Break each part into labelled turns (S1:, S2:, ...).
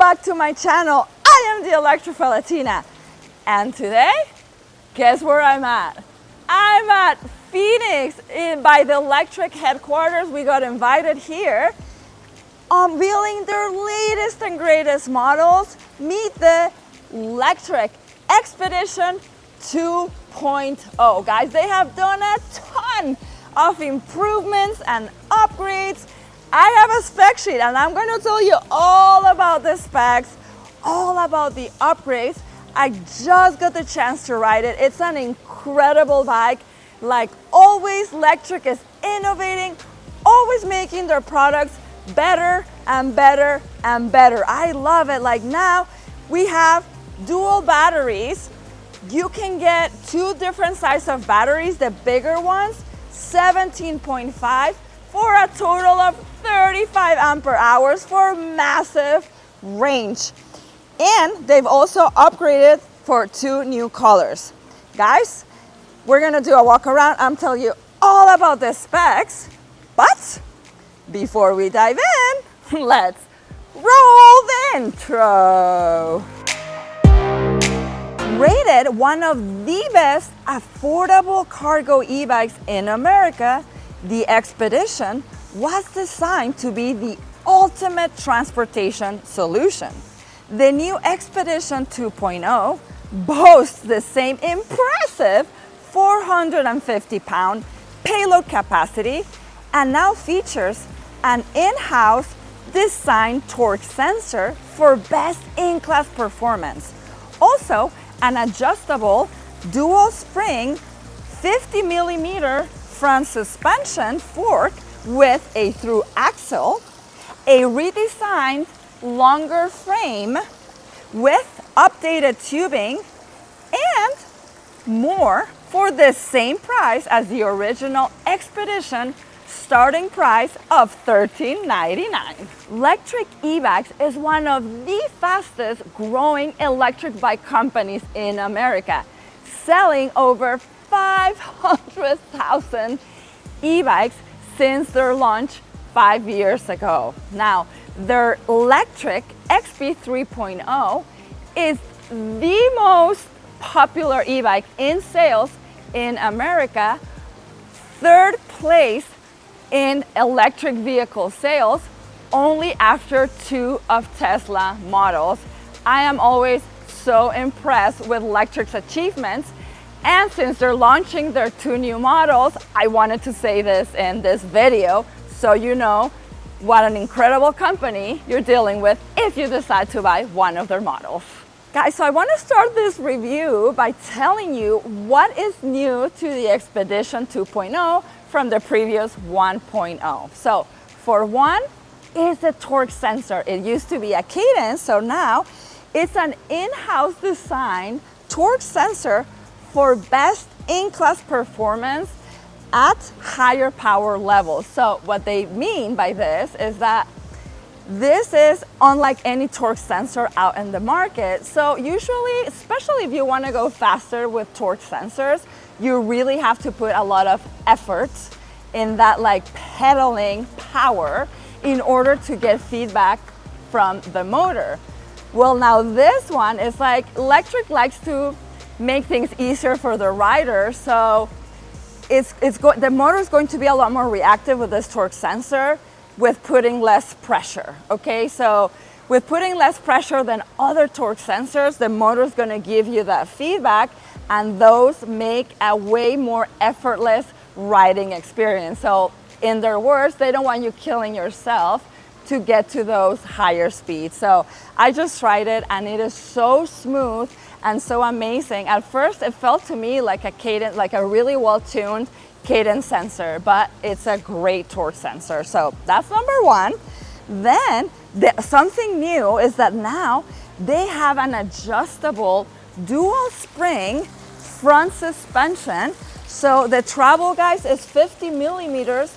S1: back to my channel. I am the Electric Latina, and today, guess where I'm at? I'm at Phoenix by the Lectric headquarters. We got invited here, unveiling their latest and greatest models. Meet the Lectric XPedition 2.0. Guys, they have done a ton of improvements and upgrades. I have a spec sheet and I'm going to tell you all about the specs, all about the upgrades. I just got the chance to ride it. It's an incredible bike. Like always, Lectric is innovating, always making their products better and better and better. I love it. Like now we have dual batteries. You can get two different sizes of batteries, the bigger ones, 17.5 for a total of 35 ampere hours for massive range. And they've also upgraded for two new colors. Guys, we're gonna do a walk around. I'm telling you all about the specs, but before we dive in, let's roll the intro. Rated one of the best affordable cargo e-bikes in America, the XPedition was designed to be the ultimate transportation solution. The new XPedition 2.0 boasts the same impressive 450-pound payload capacity and now features an in-house designed torque sensor for best in-class performance. Also, an adjustable dual spring 50mm front suspension fork with a through axle, a redesigned longer frame with updated tubing, and more for the same price as the original XPedition starting price of $13.99. Lectric e-bikes is one of the fastest growing electric bike companies in America, selling over 500,000 e-bikes since their launch 5 years ago. Now, their Lectric XP 3.0 is the most popular e-bike in sales in America, third place in electric vehicle sales, only after two of Tesla models. I am always so impressed with Lectric's achievements, and since they're launching their two new models, I wanted to say this in this video so you know what an incredible company you're dealing with if you decide to buy one of their models. Guys, so I want to start this review by telling you what is new to the XPedition 2.0 from the previous 1.0. So for one is the torque sensor. It used to be a cadence, so now it's an in-house design torque sensor for best in-class performance at higher power levels. So what they mean by this is that this is unlike any torque sensor out in the market. So usually, especially if you want to go faster with torque sensors, you really have to put a lot of effort in that like pedaling power in order to get feedback from the motor. Well, now this one is like Lectric likes to make things easier for the rider, so the motor is going to be a lot more reactive with this torque sensor with putting less pressure, okay? So with putting less pressure than other torque sensors, the motor is gonna give you that feedback, and those make a way more effortless riding experience. So in their words, they don't want you killing yourself to get to those higher speeds. So I just tried it and it is so smooth and so amazing. At first it felt to me like a cadence, like a really well-tuned cadence sensor, but it's a great torque sensor. So that's number one. Then something new is that now they have an adjustable dual spring front suspension. So the travel, guys, is 50mm,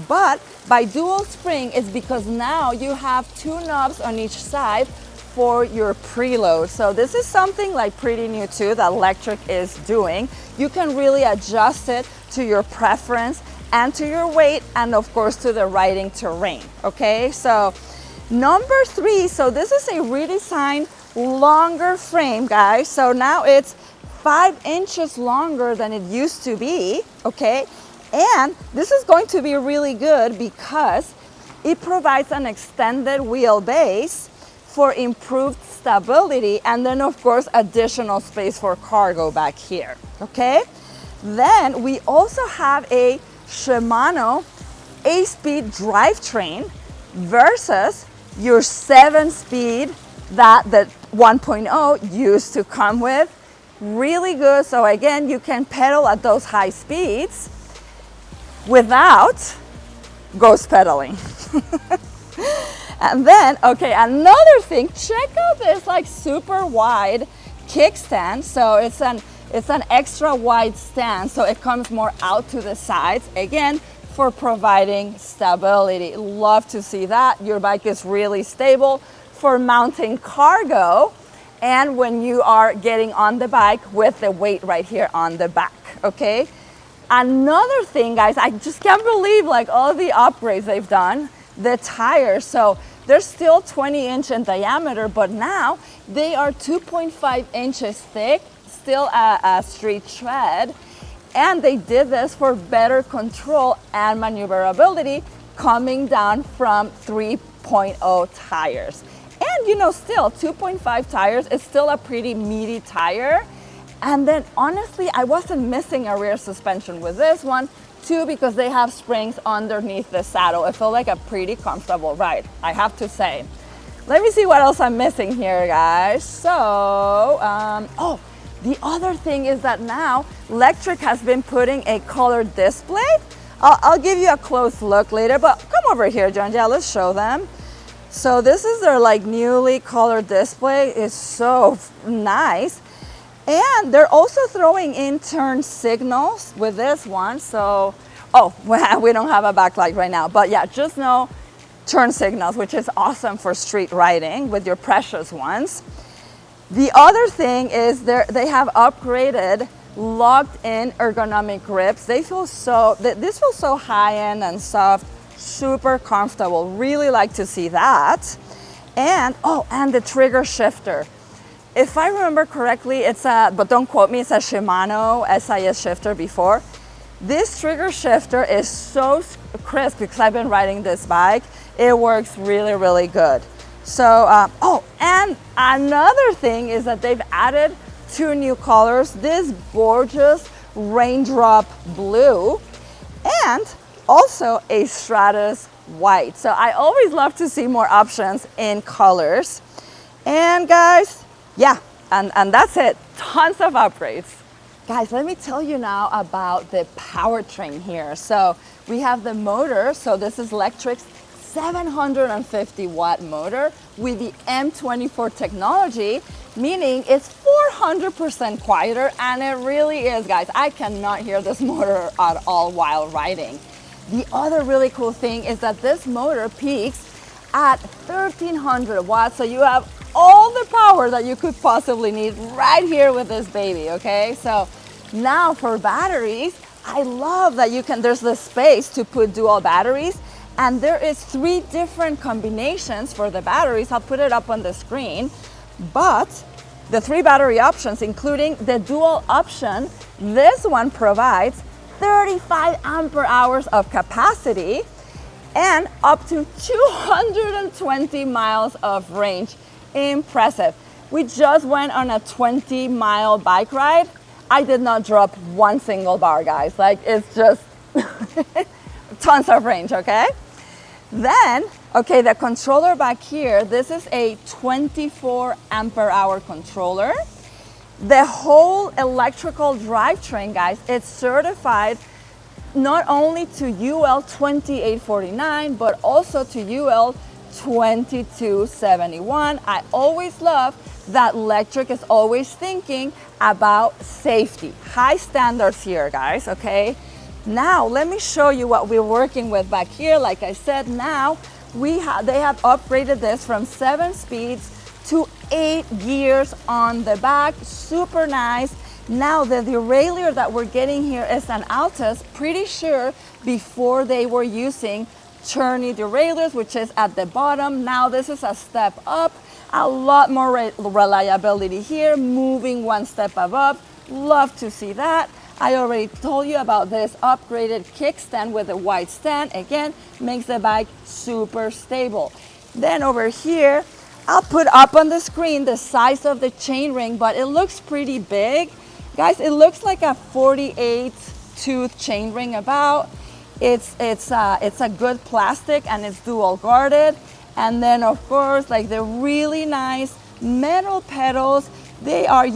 S1: but by dual spring it's because now you have two knobs on each side for your preload. So this is something like pretty new too that Lectric is doing. You can really adjust it to your preference and to your weight and of course to the riding terrain, okay? So Number 3, so this is a redesigned longer frame, guys. So now it's 5 inches longer than it used to be, okay? And this is going to be really good because it provides an extended wheelbase for improved stability, and then of course additional space for cargo back here, okay? Then we also have a Shimano 8-speed drivetrain versus your 7-speed that the 1.0 used to come with. Really good. So again, you can pedal at those high speeds without ghost pedaling. And then, okay, another thing, check out this like super wide kickstand. So it's an extra wide stand, so it comes more out to the sides, again, for providing stability. Love to see that. Your bike is really stable for mounting cargo and when you are getting on the bike with the weight right here on the back, okay? Another thing, guys, I just can't believe like all the upgrades they've done. The tires, so they're still 20-inch in diameter, but now they are 2.5 inches thick, still a street tread, and they did this for better control and maneuverability coming down from 3.0 tires. And you know, still 2.5 tires is still a pretty meaty tire. And then honestly, I wasn't missing a rear suspension with this one too, because they have springs underneath the saddle. It felt like a pretty comfortable ride, I have to say. Let me see what else I'm missing here, guys. So, oh, the other thing is that now Lectric has been putting a colored display. I'll give you a close look later, but come over here, John. Yeah, let's show them. So this is their like newly colored display. It's so nice. And they're also throwing in turn signals with this one. So, oh, we don't have a backlight right now, but yeah, just know turn signals, which is awesome for street riding with your precious ones. The other thing is they have upgraded locked-in ergonomic grips. They feel so, this feels so high-end and soft, super comfortable. Really like to see that. And, oh, and the trigger shifter. If I remember correctly, it's but don't quote me, it's a Shimano SIS shifter before. This trigger shifter is so crisp because I've been riding this bike. It works really, really good. So, oh, and another thing is that they've added 2 new colors. This gorgeous raindrop blue and also a Stratus white. So I always love to see more options in colors. And guys, yeah, and that's it. Tons of upgrades. Guys, let me tell you now about the powertrain here. So we have the motor. So this is Lectric's 750 watt motor with the M24 technology, meaning it's 400% quieter, and it really is, guys. I cannot hear this motor at all while riding. The other really cool thing is that this motor peaks at 1300 watts, so you have all the power that you could possibly need right here with this baby, okay? So now for batteries, I love that there's the space to put dual batteries, and there is 3 different combinations for the batteries. I'll put it up on the screen, but the 3 battery options, including the dual option, this one provides 35 ampere hours of capacity and up to 220 miles of range. Impressive. We just went on a 20-mile bike ride. I did not drop one single bar, guys. Like, it's just tons of range, okay? Then, okay, the controller back here, this is a 24 ampere hour controller. The whole electrical drivetrain, guys, it's certified not only to UL 2849, but also to UL 2271. I always love that Lectric is always thinking about safety. High standards here, guys, okay? Now, let me show you what we're working with back here. Like I said, now they have upgraded this from 7 speeds to 8 gears on the back. Super nice. Now, the derailleur that we're getting here is an Altus. Pretty sure before they were using churny derailleurs, which is at the bottom. Now this is a step up, a lot more reliability here, moving one step above. Love to see that. I already told you about this upgraded kickstand with a wide stand. Again, makes the bike super stable. Then over here, I'll put up on the screen the size of the chainring, but it looks pretty big. Guys, it looks like a 48 tooth chainring about. It's a good plastic and it's dual guarded. And then of course, like the really nice metal pedals, they are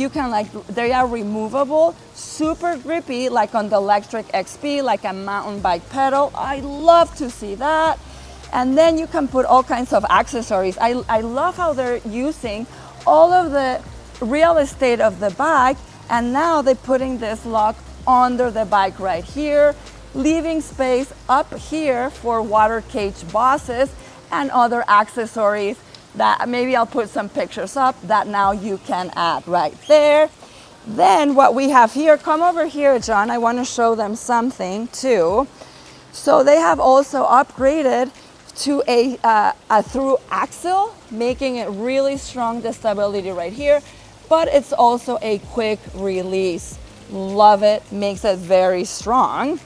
S1: removable, super grippy, like on the Lectric XP, like a mountain bike pedal. I love to see that. And then you can put all kinds of accessories. I love how they're using all of the real estate of the bike, and now they're putting this lock under the bike right here, leaving space up here for water cage bosses and other accessories that maybe I'll put some pictures up that now you can add right there. Then what we have here, come over here, John, I want to show them something too. So they have also upgraded to a through axle, making it really strong, the stability right here, but it's also a quick release. Love it, makes it very strong.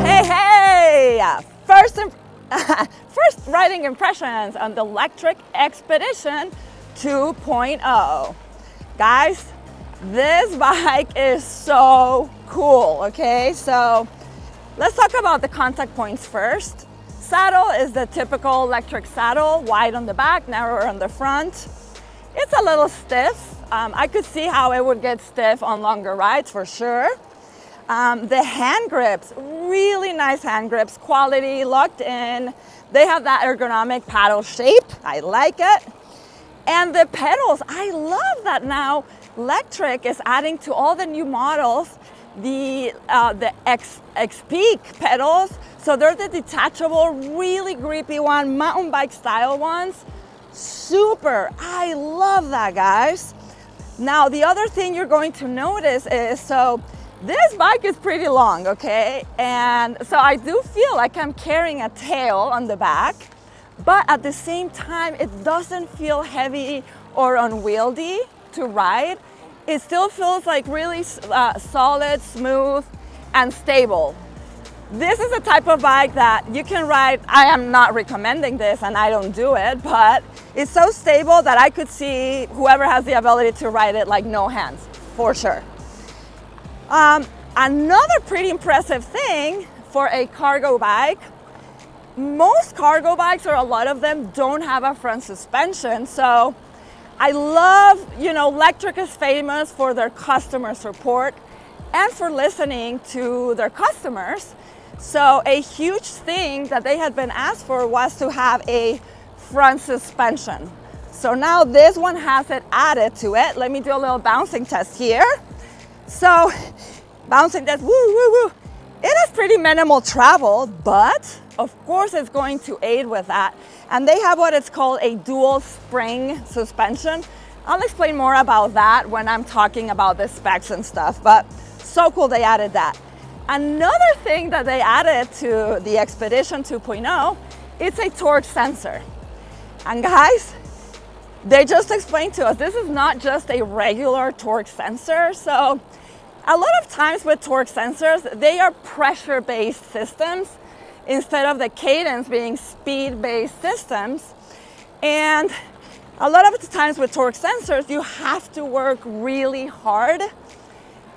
S1: Hey, first riding impressions on the Lectric XPedition 2.0. Guys, this bike is so cool, okay? So let's talk about the contact points first. Saddle is the typical Lectric saddle, wide on the back, narrower on the front. It's a little stiff. I could see how it would get stiff on longer rides for sure. The hand grips, really nice hand grips, quality, locked in. They have that ergonomic paddle shape. I like it. And the pedals, I love that now Lectric is adding to all the new models the XP pedals. So they're the detachable, really grippy one, mountain bike style ones. Super, I love that, guys. Now, the other thing you're going to notice is, so this bike is pretty long, okay? And so I do feel like I'm carrying a tail on the back, but at the same time, it doesn't feel heavy or unwieldy to ride. It still feels like really solid, smooth, and stable. This is a type of bike that you can ride. I am not recommending this and I don't do it, but it's so stable that I could see whoever has the ability to ride it like no hands, for sure. Another pretty impressive thing for a cargo bike, most cargo bikes, or a lot of them, don't have a front suspension. So I love, Lectric is famous for their customer support and for listening to their customers. So a huge thing that they had been asked for was to have a front suspension. So now this one has it added to it. Let me do a little bouncing test here. So bouncing test, woo, woo, woo. It has pretty minimal travel, but of course it's going to aid with that. And they have what is called a dual spring suspension. I'll explain more about that when I'm talking about the specs and stuff, but so cool they added that. Another thing that they added to the XPedition 2.0, it's a torque sensor. And guys, they just explained to us, this is not just a regular torque sensor. So a lot of times with torque sensors, they are pressure-based systems instead of the cadence being speed-based systems. And a lot of the times with torque sensors, you have to work really hard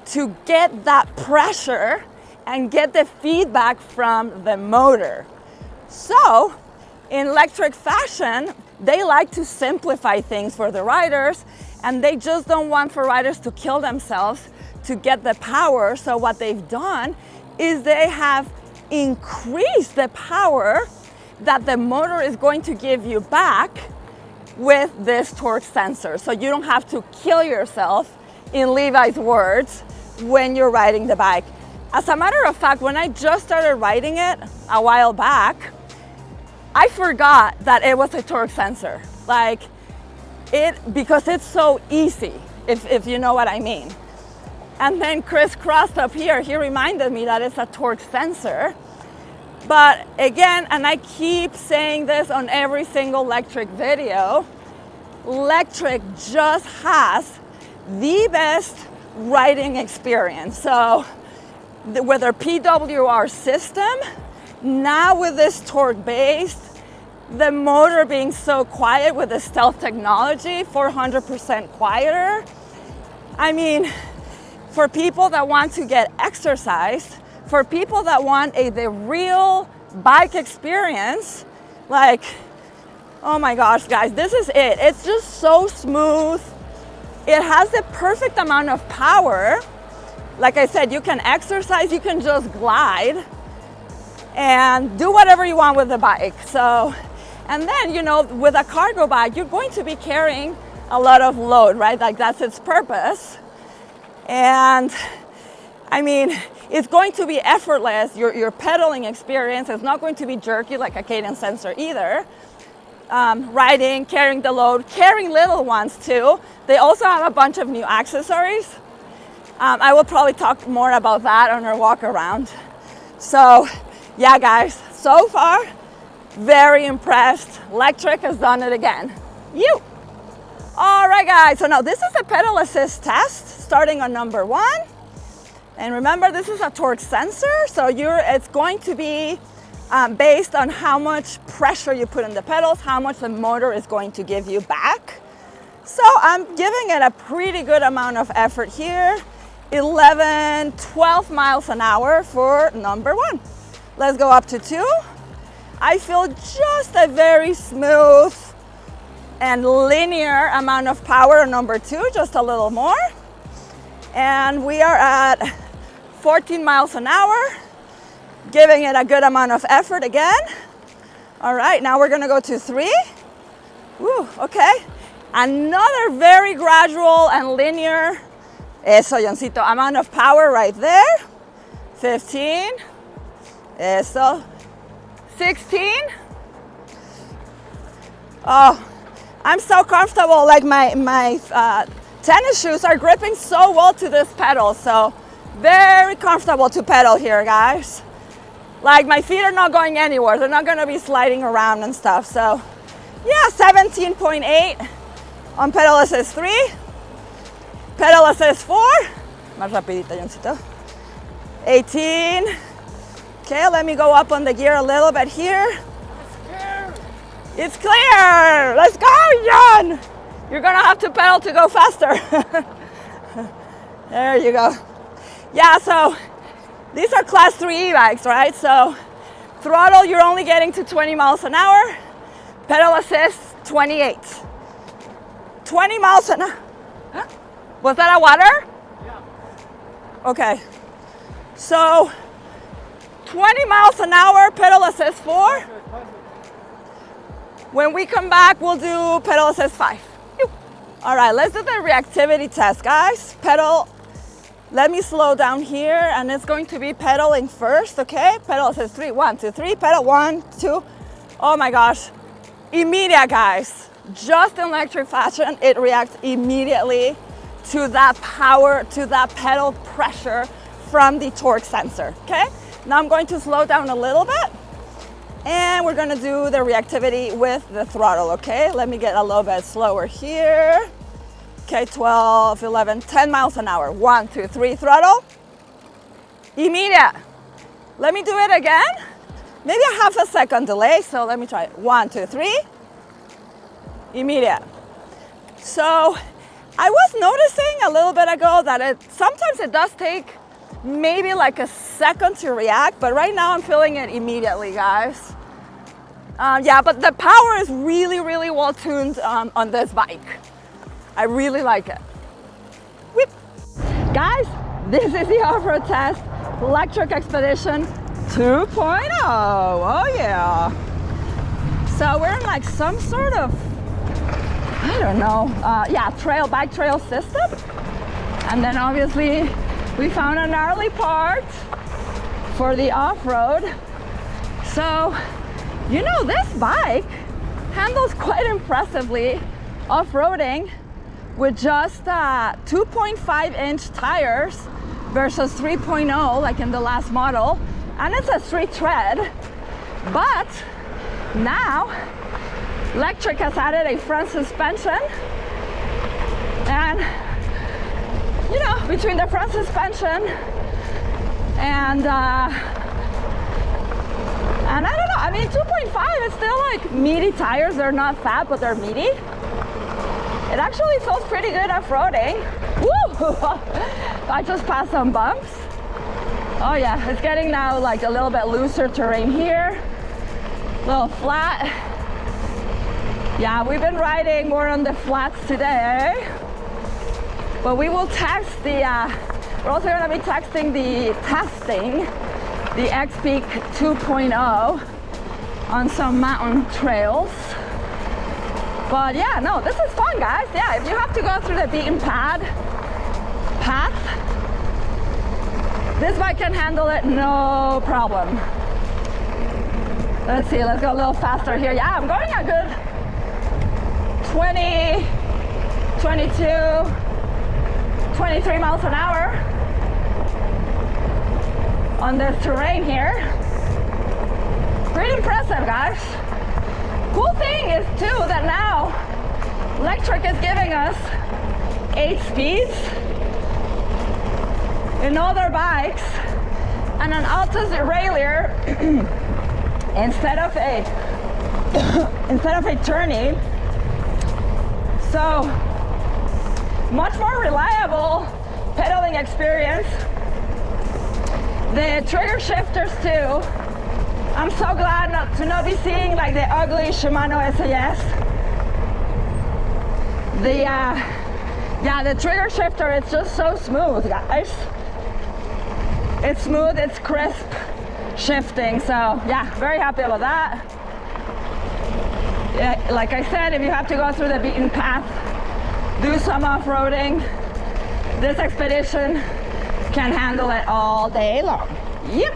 S1: to get that pressure and get the feedback from the motor. So in Lectric fashion, they like to simplify things for the riders, and they just don't want for riders to kill themselves to get the power. So what they've done is they have increased the power that the motor is going to give you back with this torque sensor. So you don't have to kill yourself, in Levi's words, when you're riding the bike. As a matter of fact, when I just started riding it a while back, I forgot that it was a torque sensor. Because it's so easy, if you know what I mean. And then crisscrossed up here, he reminded me that it's a torque sensor. But again, and I keep saying this on every single Lectric video, Lectric just has the best riding experience. So with their PWR system, now with this torque base, the motor being so quiet with the stealth technology, 400% quieter. I mean, for people that want to get exercise, for people that want the real bike experience, like, oh my gosh, guys, this is it. It's just so smooth. It has the perfect amount of power. Like I said, you can exercise, you can just glide and do whatever you want with the bike. So, and then, you know, with a cargo bike, you're going to be carrying a lot of load, right? Like that's its purpose. And I mean, it's going to be effortless. Your pedaling experience is not going to be jerky like a cadence sensor either. Riding, carrying the load, carrying little ones too. They also have a bunch of new accessories. I will probably talk more about that on our walk around. So yeah, guys, so far, very impressed. Lectric has done it again. All right, guys, so now this is a pedal assist test starting on number 1. And remember, this is a torque sensor, so it's going to be based on how much pressure you put in the pedals, how much the motor is going to give you back. So I'm giving it a pretty good amount of effort here. 11, 12 miles an hour for number 1. Let's go up to 2. I feel just a very smooth and linear amount of power on number 2, just a little more. And we are at 14 miles an hour, giving it a good amount of effort again. All right, now we're gonna go to 3. Woo, okay. Another very gradual and linear, eso, Johncito, amount of power right there. 15, eso, 16. Oh, I'm so comfortable, like my tennis shoes are gripping so well to this pedal, so very comfortable to pedal here, guys. Like my feet are not going anywhere, they're not gonna be sliding around and stuff, so yeah, 17.8 on pedal assist 3, pedal assist 4, más rapidito, Johncito, 18, okay, let me go up on the gear a little bit here. It's clear, let's go, John! You're gonna have to pedal to go faster. There you go. Yeah, so these are class 3 e-bikes, right? So throttle, you're only getting to 20 miles an hour. Pedal assist, 28. 20 miles an hour. Huh? Was that a water? Yeah. Okay. So 20 miles an hour, pedal assist 4. When we come back, we'll do pedal assist 5. All right, let's do the reactivity test, guys. Pedal, let me slow down here, and it's going to be pedaling first, okay? Pedal assist 3, 1, 2, 3, pedal 1, 2. Oh my gosh, immediate, guys. Just in Lectric fashion, it reacts immediately to that power, to that pedal pressure from the torque sensor, okay? Now I'm going to slow down a little bit, and we're gonna do the reactivity with the throttle, okay? Let me get a little bit slower here. Okay, 12, 11, 10 miles an hour. 1, 2, 3, throttle. Immediate. Let me do it again. Maybe a half a second delay, so let me try it. 1, 2, 3. Immediate. So I was noticing a little bit ago that sometimes it does take maybe like a second to react, but right now I'm feeling it immediately, guys. Yeah, but the power is really, really well tuned on this bike. I really like it. Whip. Guys, this is the off-road test, Lectric XPedition 2.0. Oh yeah. So we're in like some sort of, I don't know, yeah, bike trail system. And then obviously we found a gnarly part for the off-road. So, you know, this bike handles quite impressively off-roading with just 2.5-inch tires versus 3.0 like in the last model, and it's a street tread. But now Lectric has added a front suspension, and you know, between the front suspension and I don't know, I mean 2.5 is still like meaty tires. They're not fat, but they're meaty. It actually feels pretty good off-roading. Woo! I just passed some bumps. Oh yeah, it's getting now like a little bit looser terrain here. A little flat. Yeah, we've been riding more on the flats today. But we will test the, we're also gonna be testing the XPedition 2.0 on some mountain trails. But yeah, no, this is fun, guys. Yeah, if you have to go through the beaten path, this bike can handle it, no problem. Let's see, let's go a little faster here. Yeah, I'm going a good 20, 22, 23 miles an hour on this terrain here. Pretty impressive, guys. Cool thing is too that now Lectric is giving us 8 speeds in all their bikes, and an Altus derailleur instead of a tourney. So much more reliable pedaling experience. The trigger shifters too. I'm so glad to not be seeing like the ugly Shimano SAS. The trigger shifter, it's just so smooth, guys. It's smooth, it's crisp shifting. So yeah, very happy about that. Yeah, like I said, if you have to go through the beaten path, do some off-roading, this XPedition can handle it all day long. Yep.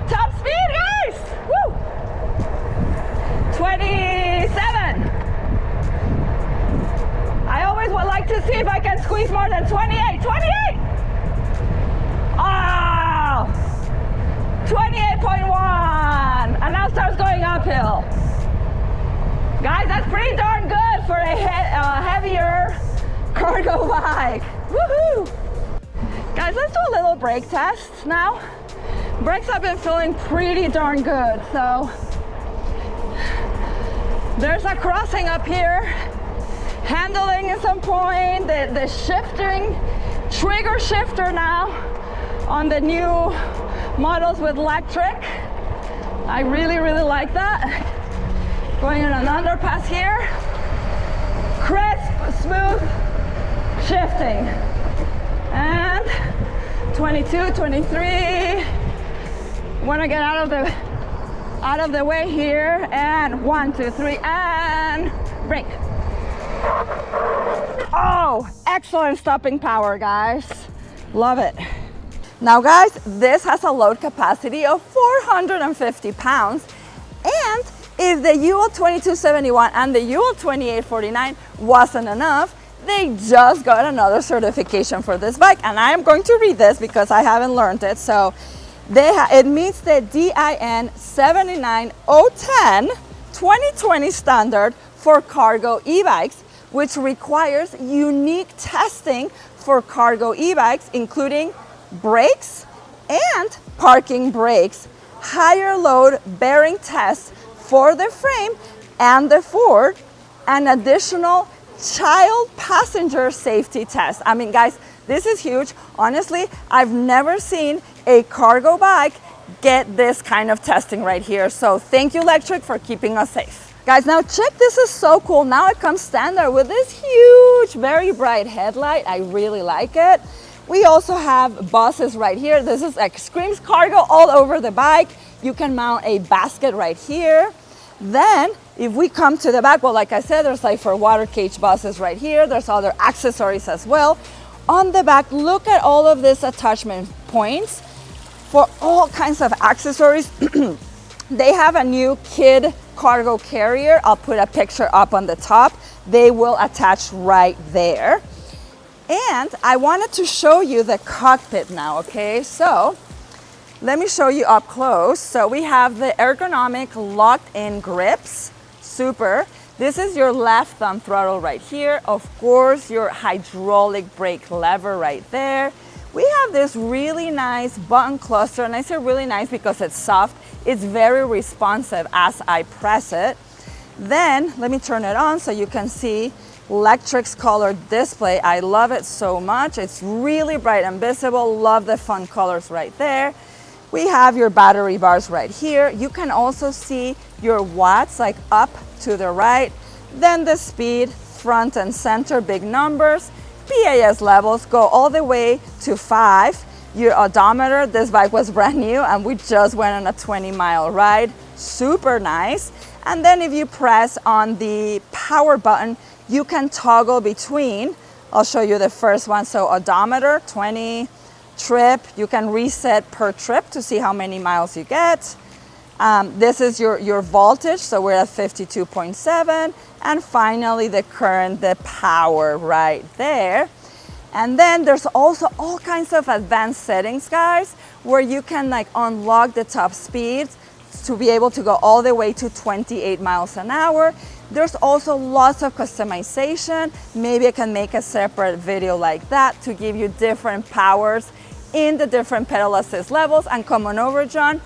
S1: Top speed, guys! Woo! 27. I always would like to see if I can squeeze more than 28. 28! Oh! 28.1. And now starts going uphill. Guys, that's pretty darn good for a heavier cargo bike. Woohoo! Guys, let's do a little brake test now. Brakes have been feeling pretty darn good. So there's a crossing up here, handling at some point, the shifting, trigger shifter now on the new models with Lectric. I really, really like that. Going in an underpass here, crisp, smooth shifting. And 22, 23. Want to get out of the way here, and 1, 2, 3, and brake. Oh, excellent stopping power, guys. Love it. Now, guys, this has a load capacity of 450 pounds, and if the UL 2271 and the UL 2849 wasn't enough, they just got another certification for this bike, and I am going to read this because I haven't learned it. So it meets the DIN 79010 2020 standard for cargo e-bikes, which requires unique testing for cargo e-bikes, including brakes and parking brakes, higher load bearing tests for the frame and the Ford, and additional child passenger safety test. I mean, guys, this is huge. Honestly, I've never seen a cargo bike get this kind of testing right here. So thank you, Lectric, for keeping us safe. Guys, now check, this is so cool. Now it comes standard with this huge, very bright headlight. I really like it. We also have buses right here. This is like screams cargo all over the bike. You can mount a basket right here. Then if we come to the back, well, like I said, there's like for water cage buses right here. There's other accessories as well. On the back, look at all of these attachment points for all kinds of accessories. They have a new kid cargo carrier. I'll put a picture up on the top. they will attach right there. And I wanted to show you the cockpit now, okay? So let me show you up close. So we have the ergonomic locked-in grips, super. This is your left thumb throttle right here. Of course, your hydraulic brake lever right there. We have this really nice button cluster, and I say really nice because it's soft. It's very responsive as I press it. Then let me turn it on so you can see Lectric's color display. I love it so much. It's really bright and visible. Love the fun colors right there. We have your battery bars right here. You can also see your watts like up to the right. Then the speed, front and center, big numbers. PAS levels go all the way to 5. Your odometer, this bike was brand new and we just went on a 20-mile ride. Super nice. And then if you press on the power button, you can toggle between, I'll show you the first one. So odometer, 20, trip, you can reset per trip to see how many miles you get. This is your voltage, so we're at 52.7. And finally the current, the power right there. And then there's also all kinds of advanced settings, guys, where you can like unlock the top speeds to be able to go all the way to 28 miles an hour. There's also lots of customization. Maybe I can make a separate video like that to give you different powers in the different pedal assist levels. And come on over, John.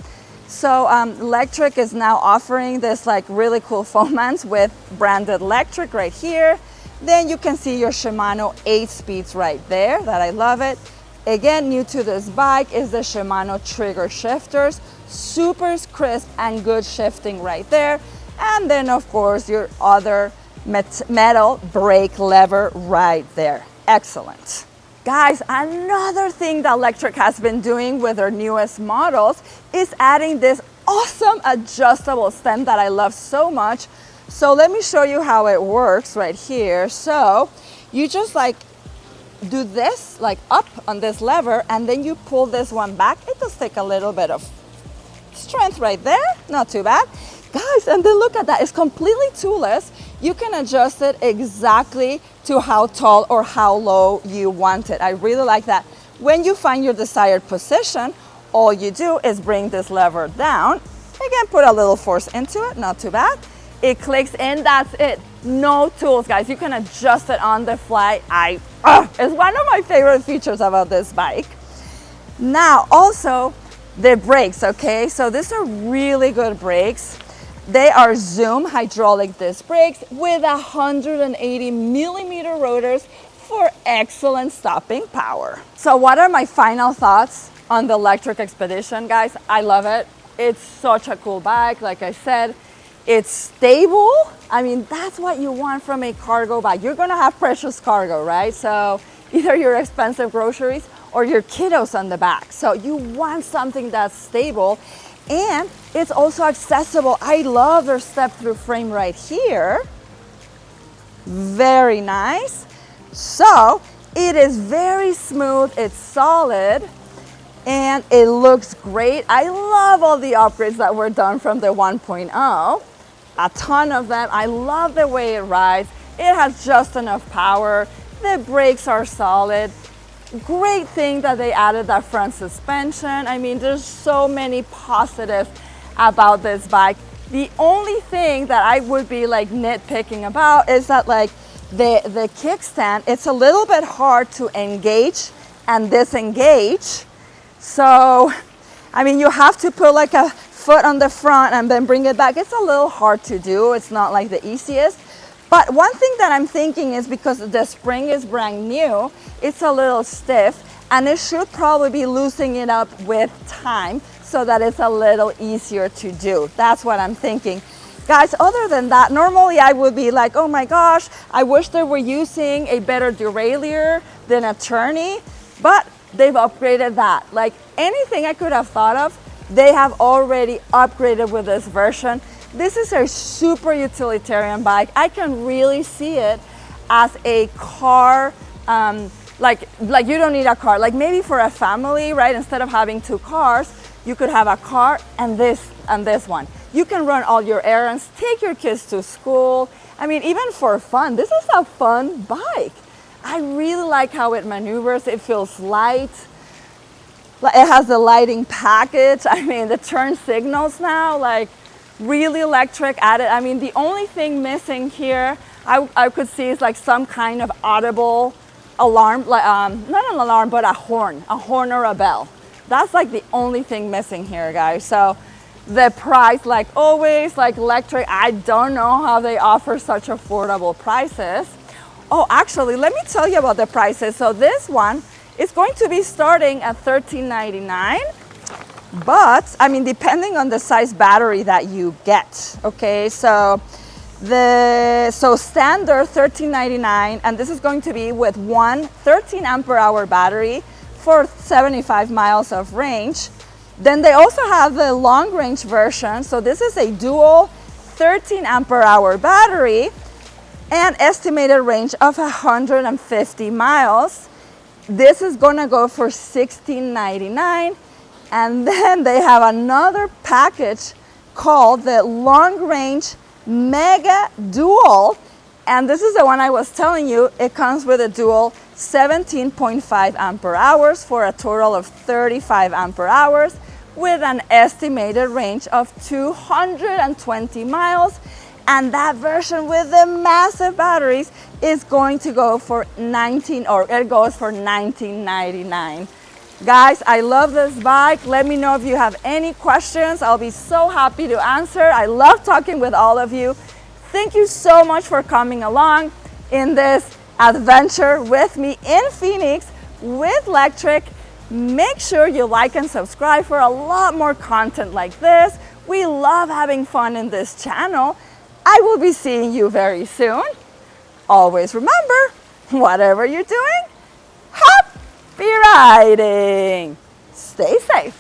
S1: So Lectric is now offering this like really cool foam mans with branded Lectric right here. Then you can see your Shimano 8 speeds right there, that I love it. Again, new to this bike is the Shimano trigger shifters. Super crisp and good shifting right there. And then of course your other metal brake lever right there. Excellent. Guys, another thing that Lectric has been doing with their newest models is adding this awesome adjustable stem that I love so much. So let me show you how it works right here. So you just like do this like up on this lever and then you pull this one back. It does take a little bit of strength right there, not too bad. Guys, and then look at that, it's completely toolless. You can adjust it exactly to how tall or how low you want it. I really like that. When you find your desired position, all you do is bring this lever down. Again, put a little force into it, not too bad. It clicks in, that's it. No tools, guys. You can adjust it on the fly. It's one of my favorite features about this bike. Now, also the brakes, okay? So these are really good brakes. They are Zoom hydraulic disc brakes with 180 millimeter rotors for excellent stopping power. So what are my final thoughts on the Lectric XPedition, guys? I love it. It's such a cool bike. Like I said, it's stable. I mean, that's what you want from a cargo bike. You're gonna have precious cargo, right? So either your expensive groceries or your kiddos on the back. So you want something that's stable. And it's also accessible. I love their step-through frame right here. Very nice. So it is very smooth, it's solid, and it looks great. I love all the upgrades that were done from the 1.0. A ton of them. I love the way it rides. It has just enough power. The brakes are solid. Great thing that they added that front suspension. I mean, there's so many positives about this bike. The only thing that I would be like nitpicking about is that like the kickstand, it's a little bit hard to engage and disengage. So, I mean, you have to put like a foot on the front and then bring it back. It's a little hard to do. It's not like the easiest. But one thing that I'm thinking is because the spring is brand new, it's a little stiff and it should probably be loosening it up with time so that it's a little easier to do. That's what I'm thinking. Guys, other than that, normally I would be like, oh my gosh, I wish they were using a better derailleur than a tourney, but they've upgraded that. Like anything I could have thought of, they have already upgraded with this version. This is a super utilitarian bike. I can really see it as a car, like you don't need a car. Like maybe for a family, right? Instead of having two cars, you could have a car and this one. You can run all your errands, take your kids to school. I mean, even for fun, this is a fun bike. I really like how it maneuvers. It feels light. It has the lighting package. I mean, the turn signals now, like really electric added. I mean, the only thing missing here, I could see is like some kind of audible alarm, like, not an alarm, but a horn or a bell. That's like the only thing missing here, guys. So the price, like always, like Lectric, I don't know how they offer such affordable prices. Oh, actually, let me tell you about the prices. So this one is going to be starting at $13.99, but I mean, depending on the size battery that you get, okay? So standard $13.99, and this is going to be with one 13 ampere hour battery for 75 miles of range. Then they also have the long range version. So this is a dual 13 ampere hour battery and estimated range of 150 miles. This is gonna go for $16.99. And then they have another package called the long range Mega Dual. And this is the one I was telling you. It comes with a dual 17.5 ampere hours for a total of 35 ampere hours with an estimated range of 220 miles. And that version with the massive batteries is going to go for $19.99. Guys, I love this bike. Let me know if you have any questions. I'll be so happy to answer. I love talking with all of you. Thank you so much for coming along in this adventure with me in Phoenix with Lectric. Make sure you like and subscribe for a lot more content like this. We love having fun in this channel. I will be seeing you very soon. Always remember, whatever you're doing, happy riding. Stay safe.